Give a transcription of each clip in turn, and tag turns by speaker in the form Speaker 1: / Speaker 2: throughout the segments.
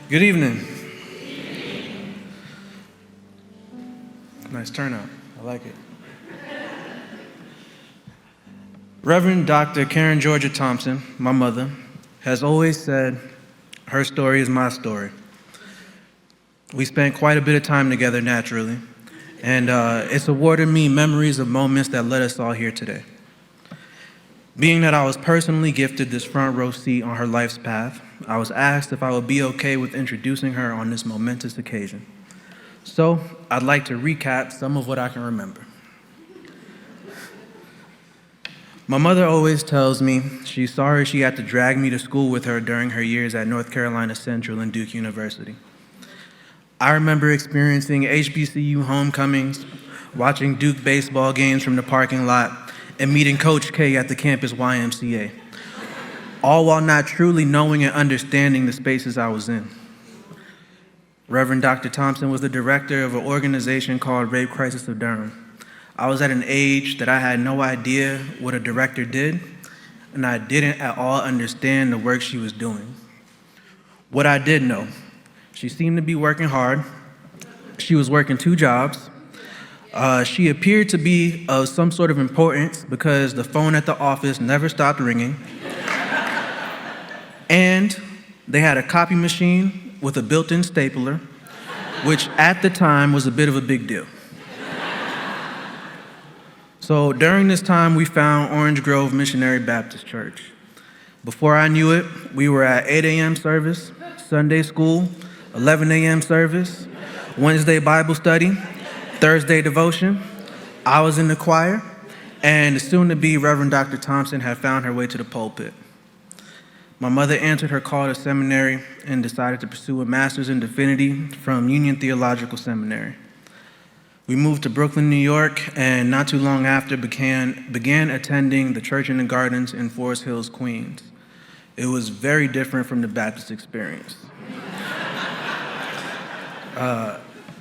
Speaker 1: Good evening. Nice turnout. I like it. Reverend Dr. Karen Georgia Thompson, my mother, has always said her story is my story. We spent quite a bit of time together naturally, and it's awarded me memories of moments that led us all here today. Being that I was personally gifted this front row seat on her life's path, I was asked if I would be okay with introducing her on this momentous occasion. So I'd like to recap some of what I can remember. My mother always tells me she's sorry she had to drag me to school with her during her years at North Carolina Central and Duke University. I remember experiencing HBCU homecomings, watching Duke baseball games from the parking lot, and meeting Coach K at the campus YMCA, all while not truly knowing and understanding the spaces I was in. Reverend Dr. Thompson was the director of an organization called Rape Crisis of Durham. I was at an age that I had no idea what a director did, and I didn't at all understand the work she was doing. What I did know, she seemed to be working hard. She was working 2 jobs. She appeared to be of some sort of importance because the phone at the office never stopped ringing. And they had a copy machine with a built-in stapler, which at the time was a bit of a big deal. So during this time, we found Orange Grove Missionary Baptist Church. Before I knew it, we were at 8 a.m. service, Sunday school, 11 a.m. service, Wednesday Bible study, Thursday devotion. I was in the choir, and the soon-to-be Reverend Dr. Thompson had found her way to the pulpit. My mother answered her call to seminary and decided to pursue a master's in divinity from Union Theological Seminary. We moved to Brooklyn, New York, and not too long after began attending the Church in the Gardens in Forest Hills, Queens. It was very different from the Baptist experience.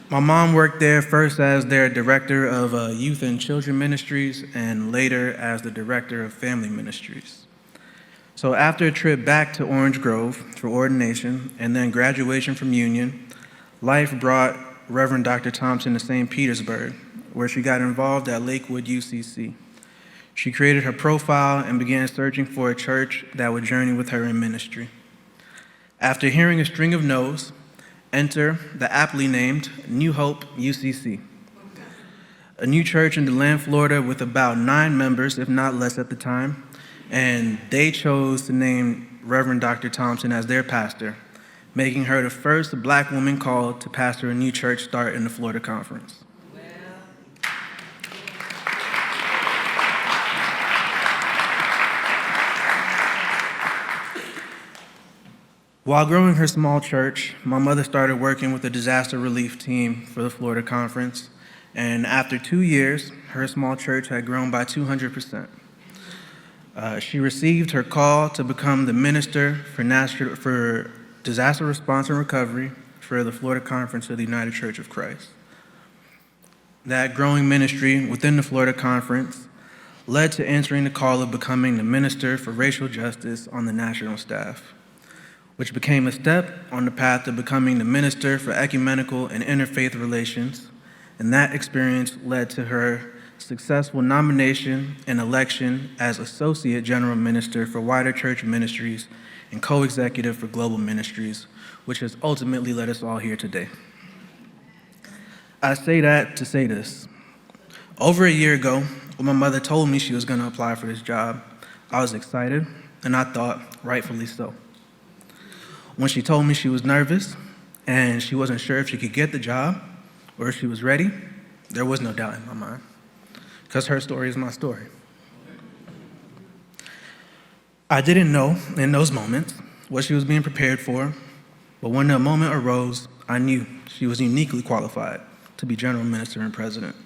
Speaker 1: My mom worked there first as their director of youth and children ministries and later as the director of family ministries. So after a trip back to Orange Grove for ordination and then graduation from Union, life brought Reverend Dr. Thompson to St. Petersburg, where she got involved at Lakewood UCC. She created her profile and began searching for a church that would journey with her in ministry. After hearing a string of no's, enter the aptly named New Hope UCC, a new church in DeLand, Florida with about 9 members, if not less at the time, and they chose to name Reverend Dr. Thompson as their pastor, making her the first Black woman called to pastor a new church start in the Florida Conference. While growing her small church, my mother started working with the disaster relief team for the Florida Conference, and after 2 years, her small church had grown by 200%. She received her call to become the minister for disaster response and recovery for the Florida Conference of the United Church of Christ. That growing ministry within the Florida Conference led to answering the call of becoming the minister for racial justice on the national staff, which became a step on the path to becoming the minister for ecumenical and interfaith relations, and that experience led to her successful nomination and election as Associate General Minister for Wider Church Ministries and Co-Executive for Global Ministries, which has ultimately led us all here today. I say that to say this. Over a year ago, when my mother told me she was going to apply for this job, I was excited, and I thought, rightfully so. When she told me she was nervous and she wasn't sure if she could get the job or if she was ready, there was no doubt in my mind, because her story is my story. I didn't know in those moments what she was being prepared for, but when the moment arose, I knew she was uniquely qualified to be general minister and president.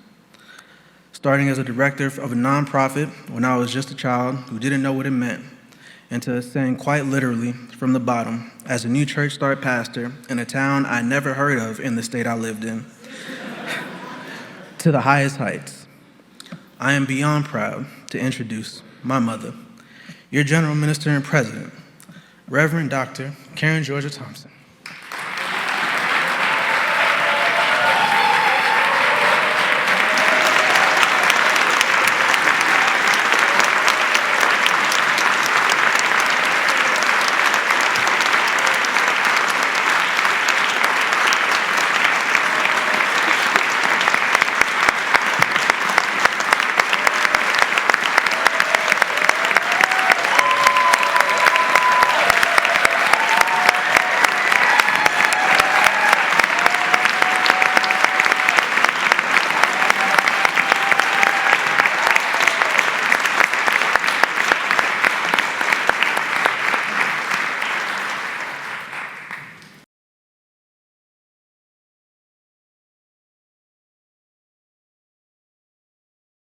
Speaker 1: Starting as a director of a nonprofit when I was just a child who didn't know what it meant, and to ascend quite literally from the bottom as a new church start pastor in a town I never heard of in the state I lived in, to the highest heights. I am beyond proud to introduce my mother, your General Minister and President, Reverend Dr. Karen Georgia Thompson.